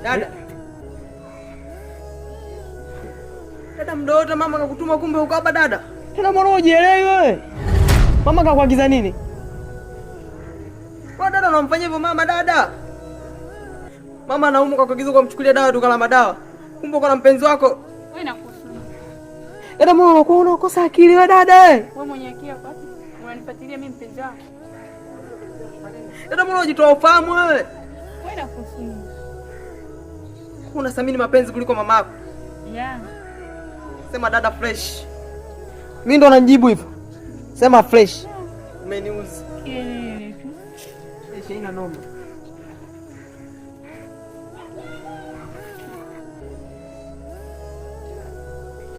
Dada. Dada mdoto, mama kakutuma kumbe uko hapa dada. Tena mbona hujielewi wewe? Mama kakuagiza nini? Kwa dada unamfanyia hivyo mama dada? Mama anaumwa kwa kuagiza kumchukulia dawa duka la madawa. Kumbe uko na mpenzi wako. Wewe nakuhusu. Dada mbona unakuwa unakosa akili wewe dada? Wewe mwenye akili yako wapi? Unanifuatilia mimi mpenzi wako. Dada mbona unajitoa ufahamu wewe? Wewe nakuhusu. Unathamini mapenzi kuliko mamako. Yeah. Sema dada fresh. Mimi ndo najibu hivyo. Sema fresh. Umeniuzi. Kielele tu. Ina noma.